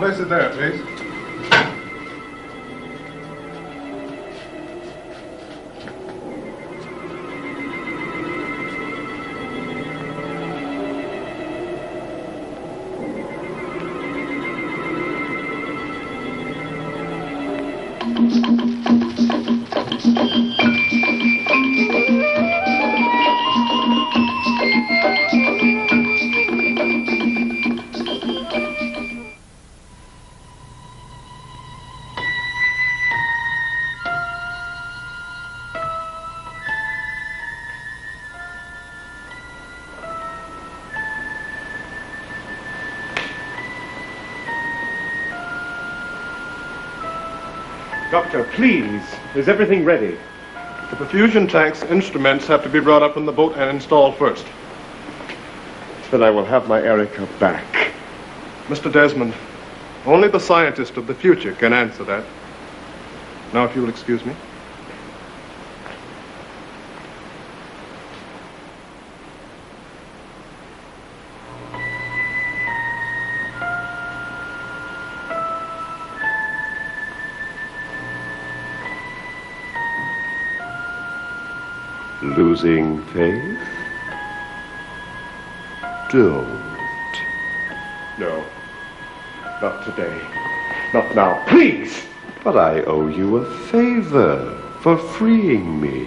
Place it there, please. Doctor, please. Is everything ready? The perfusion tank's instruments have to be brought up from the boat and installed first. Then I will have my Erica back. Mr. Desmond, only the scientist of the future can answer that. Now, if you will excuse me. Losing faith? Don't. No. Not today. Not now. Please! But I owe you a favor for freeing me.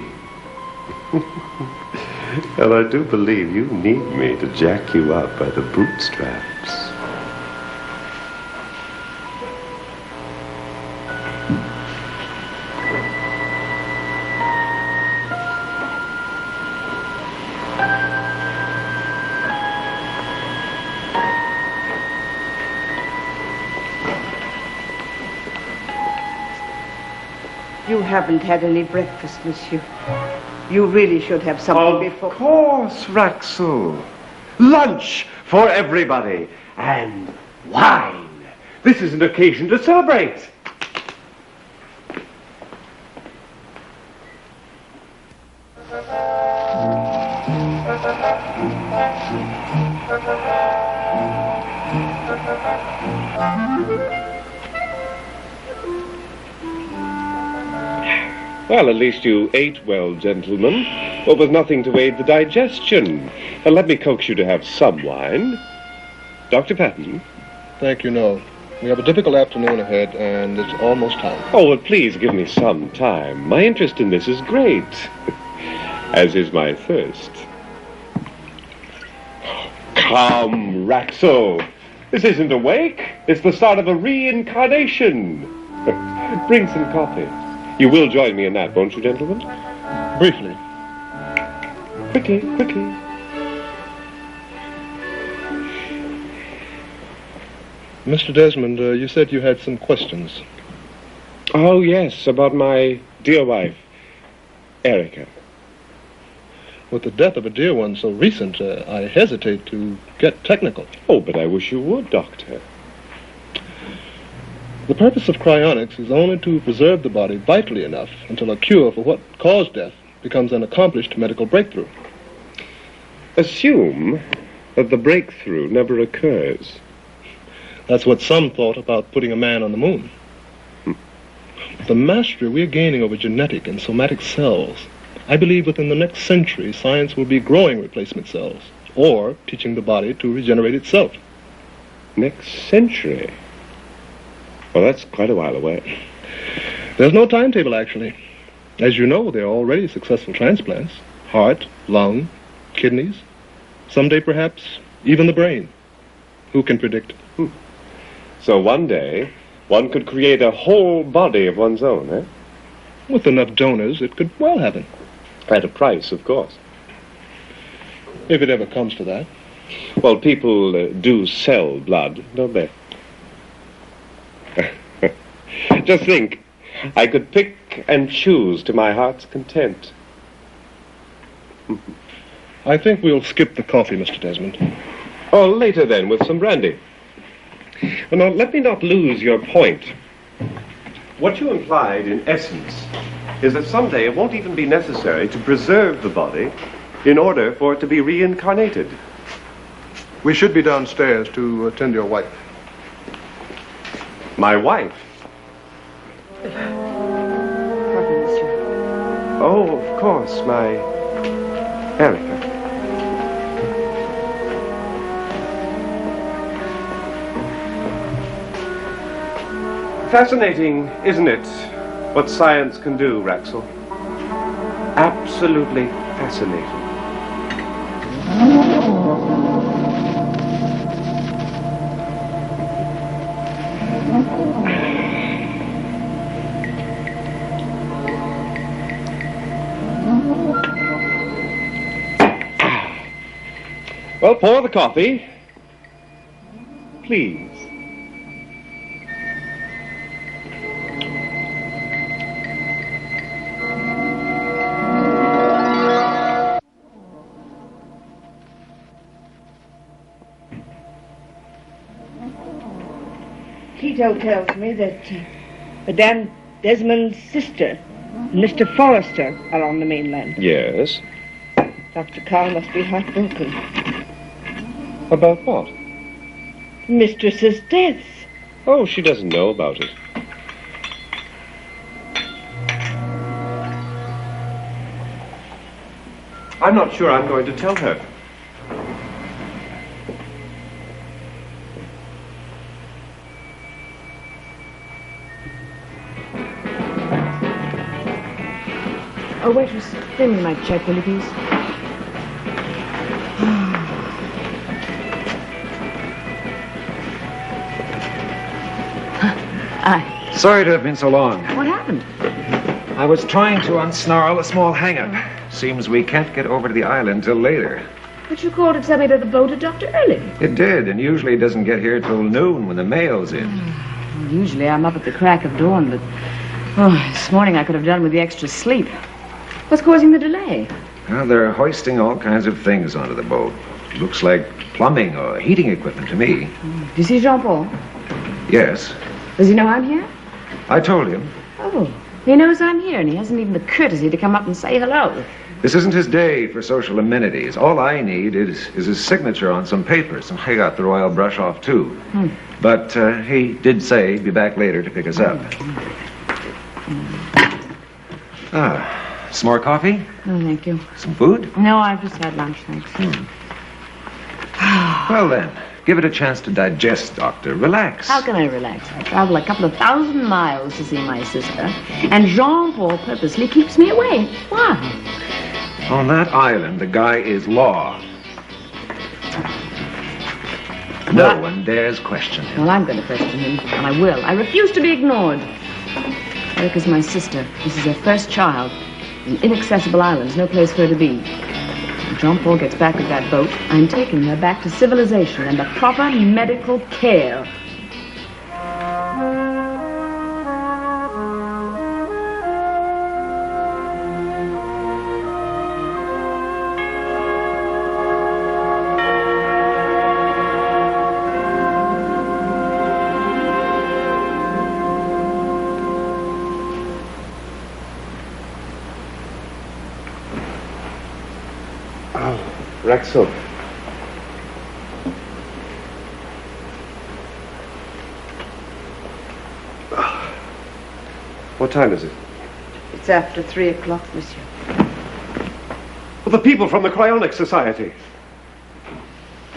And I do believe you need me to jack you up by the bootstraps. You haven't had any breakfast, monsieur. You really should have something before. Of course, Raxel. Lunch for everybody. And wine. This is an occasion to celebrate. Well, at least you ate well, gentlemen. Well, with nothing to aid the digestion. And let me coax you to have some wine. Dr. Patton? Thank you, no. We have a difficult afternoon ahead, and it's almost time. Oh, well, please give me some time. My interest in this is great. As is my thirst. Come, Raxel. This isn't a wake. It's the start of a reincarnation. Bring some coffee. You will join me in that, won't you, gentlemen? Briefly. Quickly, quickly. Mr. Desmond, you said you had some questions. Oh, yes, about my dear wife, Erica. With the death of a dear one so recent, I hesitate to get technical. Oh, but I wish you would, Doctor. The purpose of cryonics is only to preserve the body vitally enough until a cure for what caused death becomes an accomplished medical breakthrough. Assume that the breakthrough never occurs. That's what some thought about putting a man on the moon. The mastery we're gaining over genetic and somatic cells, I believe within the next century, science will be growing replacement cells, or teaching the body to regenerate itself. Next century? Well, that's quite a while away. There's no timetable, actually. As you know, there are already successful transplants. Heart, lung, kidneys. Someday, perhaps, even the brain. Who can predict? So one day, one could create a whole body of one's own, eh? With enough donors, it could well happen. At a price, of course. If it ever comes to that. Well, people do sell blood, don't they? Just think, I could pick and choose to my heart's content. I think we'll skip the coffee, Mr. Desmond. Oh, later then, with some brandy. Well, now, let me not lose your point. What you implied, in essence, is that someday it won't even be necessary to preserve the body in order for it to be reincarnated. We should be downstairs to attend your wife. My wife? Pardon, monsieur. Oh, of course, my Erica. Fascinating, isn't it, what science can do, Raxel? Absolutely fascinating. Well, pour the coffee, please. Tito tells me that Madame Desmond's sister and Mr. Forrester are on the mainland. Yes. Dr. Carr must be heartbroken. About what? Mistress's death. Oh, she doesn't know about it. I'm not sure I'm going to tell her. Oh, waitress, bring me my check, will you please? Aye. Sorry to have been so long. What happened? I was trying to unsnarl a small hang-up. Seems we can't get over to the island till later. But you called to tell me that the boat had docked early. It did, and usually doesn't get here till noon when the mail's in. Well, usually I'm up at the crack of dawn, but this morning I could have done with the extra sleep. What's causing the delay? Well, they're hoisting all kinds of things onto the boat. Looks like plumbing or heating equipment to me. Do you see Jean-Paul? Yes. Does he know I'm here? I told him. Oh, he knows I'm here, and he hasn't even the courtesy to come up and say hello. This isn't his day for social amenities. All I need is his signature on some papers, and I got the royal brush off, too. But he did say he'd be back later to pick us up. Some more coffee? Oh, thank you. Some food? No, I've just had lunch, thanks. Well, then, give it a chance to digest, Doctor. Relax. How can I relax? I travel a couple of 1,000 miles to see my sister, and Jean-Paul purposely keeps me away. Why? On that island, the guy is law. No one dares question him. Well, I'm going to question him, and I will. I refuse to be ignored. Erica's my sister. This is her first child. In inaccessible islands, no place for her to be. When Jean-Paul gets back with that boat, I'm taking her back to civilization and the proper medical care. Raxel. What time is it? It's after 3 o'clock, monsieur. Well, the people from the Cryonics Society.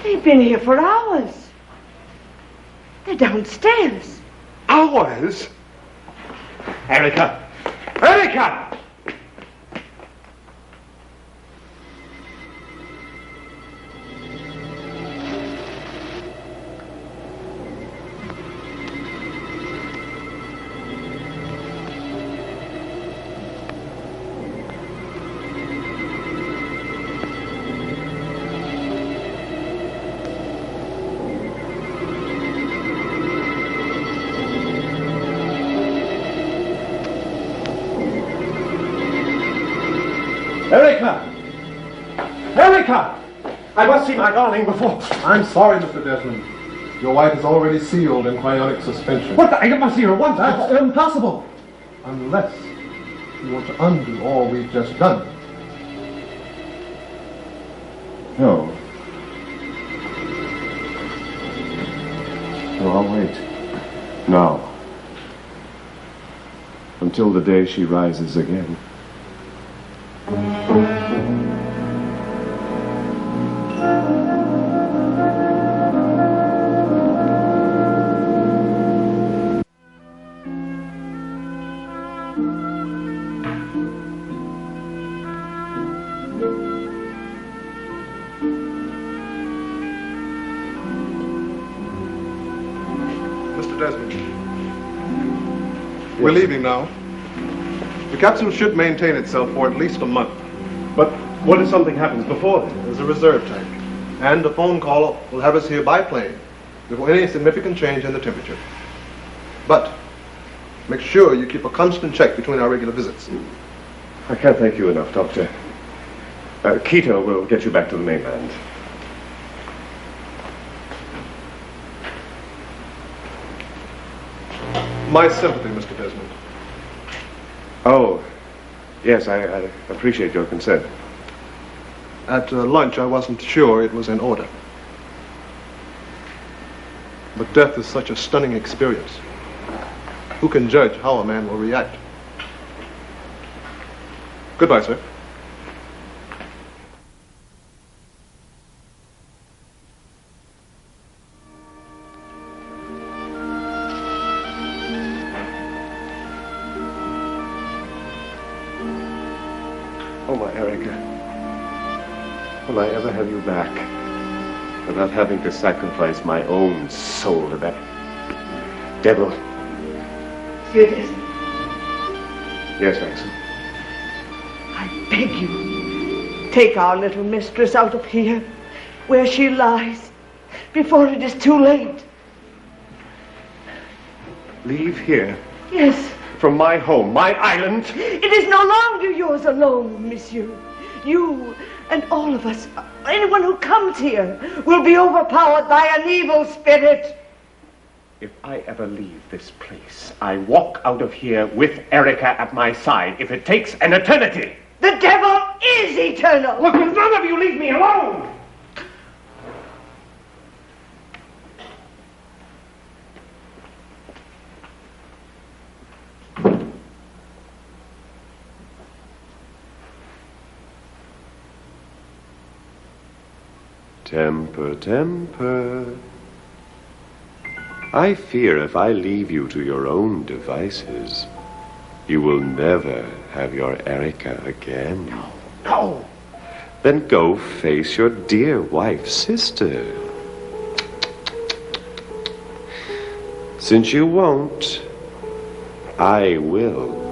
They've been here for hours. They're downstairs. Hours? Erica! Erica! Erica! Erica! I must see my darling before... I'm sorry, Mr. Desmond. Your wife is already sealed in cryonic suspension. What? I must see her once. That's impossible. Unless you want to undo all we've just done. No. No, I'll wait. No. until the day she rises again. Mr. Desmond, we're leaving now. The capsule should maintain itself for at least a month. But what if something happens before then? There's a reserve tank. And a phone call will have us here by plane before any significant change in the temperature. But make sure you keep a constant check between our regular visits. I can't thank you enough, Doctor. Quito will get you back to the mainland. My sympathy, Mr. Desmond. Oh, yes, I appreciate your concern. At lunch, I wasn't sure it was in order. But death is such a stunning experience. Who can judge how a man will react? Goodbye, sir. Oh, my Erica. Will I ever have you back without having to sacrifice my own soul to that devil? Dear Desmond, Yes, Maxim. I beg you, take our little mistress out of here, where she lies, before it is too late. Leave here Yes, from my home, my island. it is no longer yours alone, monsieur. You and all of us, anyone who comes here, will be overpowered by an evil spirit. If I ever leave this place, I walk out of here with Erica at my side, if it takes an eternity. The devil is eternal. Look, will none of you leave me alone? Temper, temper. I fear if I leave you to your own devices, you will never have your Erica again. No. Then go face your dear wife's sister. Since you won't, I will.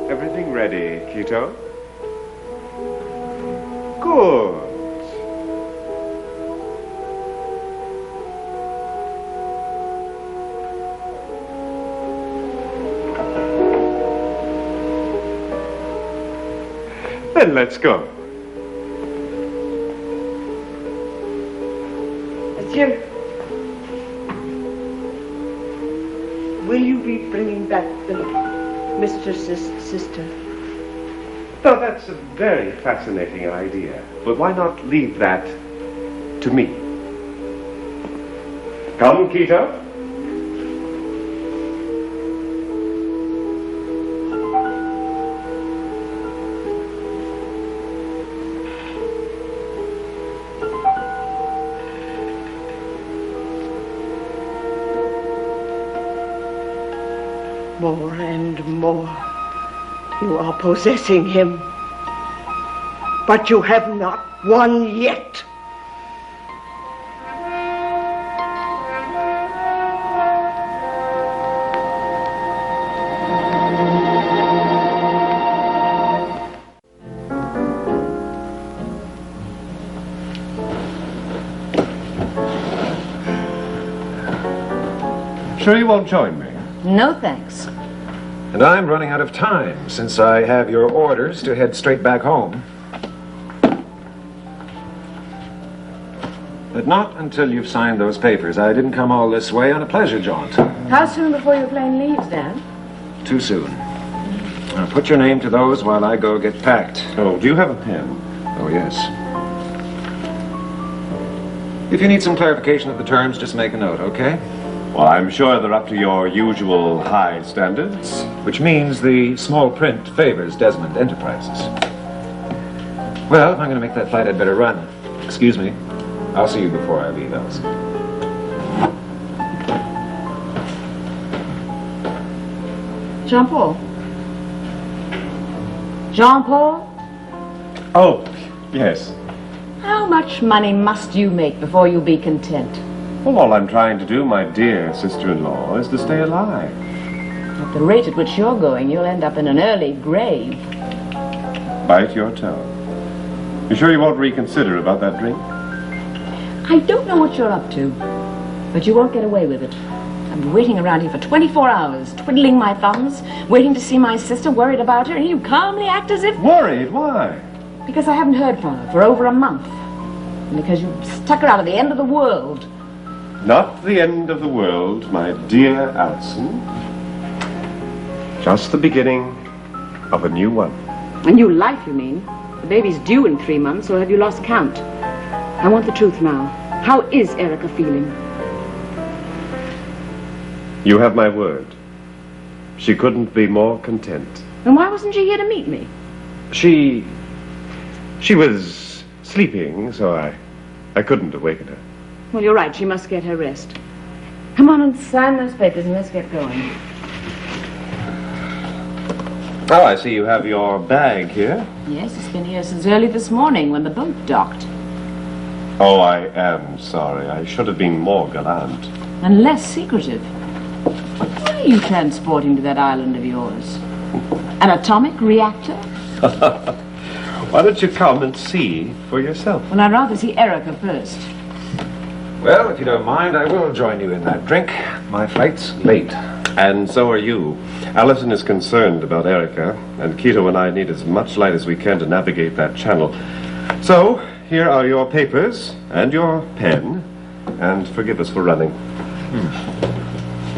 Everything ready, Quito? Good. Then let's go. Monsieur, will you be bringing back the mistress's sister? Now, that's a very fascinating idea. But why not leave that to me? Come, Quito. More and more, you are possessing him. But you have not won yet. Sure you won't join me? No, thanks. And I'm running out of time, since I have your orders to head straight back home. But not until you've signed those papers. I didn't come all this way on a pleasure jaunt. How soon before your plane leaves, Dad? Too soon. Now put your name to those while I go get packed. Oh, do you have a pen? Oh, yes. If you need some clarification of the terms, just make a note, okay? Well, I'm sure they're up to your usual high standards. Which means the small print favors Desmond Enterprises. Well, if I'm going to make that flight, I'd better run. Excuse me. I'll see you before I leave, Elsie. Jean-Paul? Jean-Paul? Oh, yes. How much money must you make before you be content? Well, all I'm trying to do, my dear sister-in-law, is to stay alive. At the rate at which you're going, you'll end up in an early grave. Bite your tongue. You sure you won't reconsider about that drink? I don't know what you're up to, but you won't get away with it. I've been waiting around here for 24 hours, twiddling my thumbs, waiting to see my sister, worried about her, and you calmly act as if... Worried? Why? Because I haven't heard from her for over a month. And because you stuck her out at the end of the world. Not the end of the world, my dear Alison. Just the beginning of a new one. A new life, you mean? The baby's due in 3 months, or have you lost count? I want the truth now. How is Erica feeling? You have my word. She couldn't be more content. Then why wasn't she here to meet me? She was sleeping, so I couldn't awaken her. Well, you're right. She must get her rest. Come on and sign those papers and let's get going. Oh, I see you have your bag here. Yes, it's been here since early this morning when the boat docked. Oh, I am sorry. I should have been more gallant. And less secretive. What are you transporting to that island of yours? An atomic reactor? Why don't you come and see for yourself? Well, I'd rather see Erica first. Well, if you don't mind, I will join you in that drink. My flight's late. And so are you. Allison is concerned about Erica, and Quito and I need as much light as we can to navigate that channel. So, here are your papers and your pen, and forgive us for running.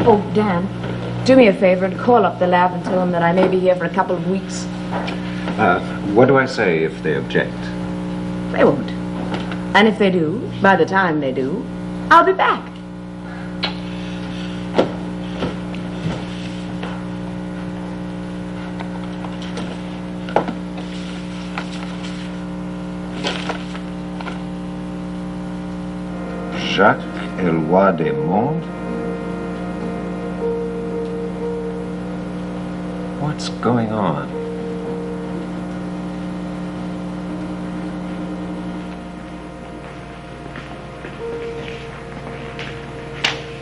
Oh, Dan, do me a favor and call up the lab and tell them that I may be here for a couple of weeks. What do I say if they object? They won't. And if they do, by the time they do, I'll be back. Jacques Eloi des Mondes? What's going on?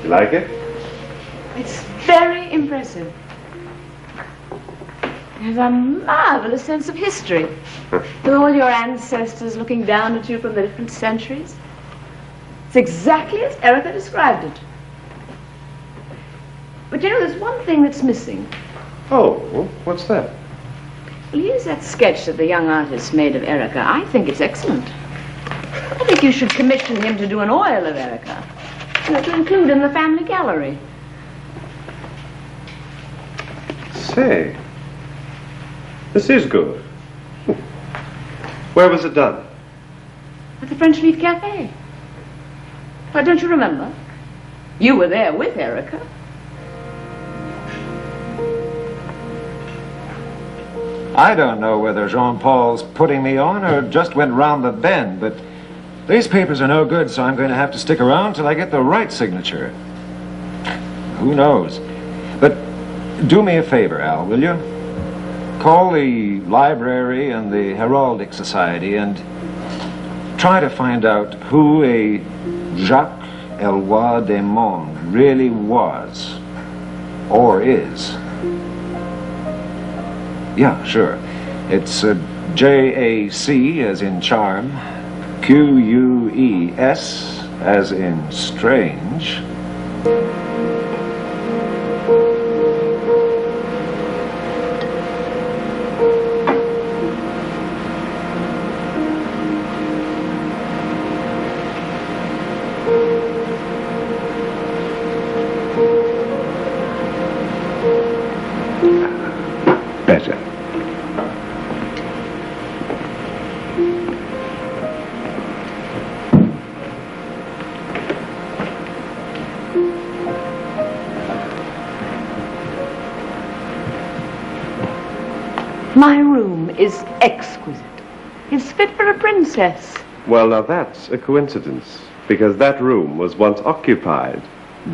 You like it? It's very impressive. There's a marvelous sense of history. With all your ancestors looking down at you from the different centuries. It's exactly as Erica described it. But you know, there's one thing that's missing. Oh, what's that? Well, here's that sketch that the young artist made of Erica. I think it's excellent. I think you should commission him to do an oil of Erica. You know, to include in the family gallery. Say, this is good. Where was it done? At the French Leaf Cafe. Why, don't you remember? You were there with Erica. I don't know whether Jean-Paul's putting me on or just went round the bend, but these papers are no good, so I'm going to have to stick around till I get the right signature. Who knows? But do me a favor, Al, will you? Call the library and the Heraldic Society and try to find out who a Jacques Eloi des Mondes really was, or is. Yeah, sure. It's J-A-C as in charm, Q-U-E-S as in strange. Better. My room is exquisite. It's fit for a princess. Well, now that's a coincidence, because that room was once occupied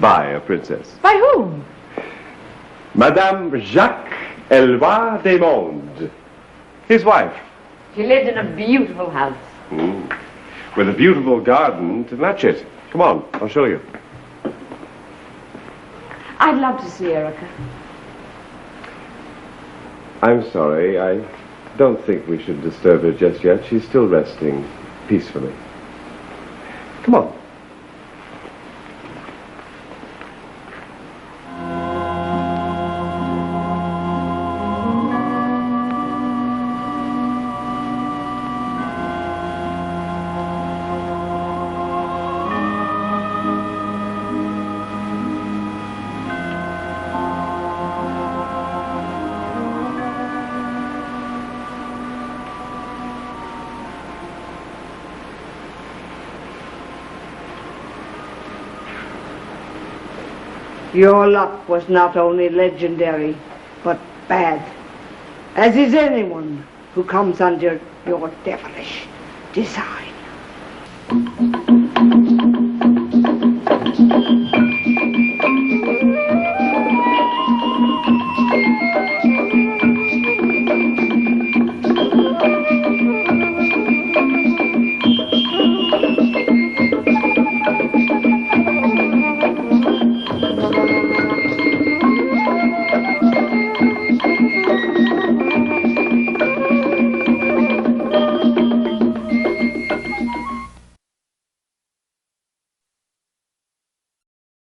by a princess. By whom? Madame Jacques Eloi des Mondes, his wife. She lived in a beautiful house. With a beautiful garden to match it. Come on, I'll show you. I'd love to see Erica. I'm sorry, I don't think we should disturb her just yet. She's still resting peacefully. Come on. Your luck was not only legendary, but bad, as is anyone who comes under your devilish design.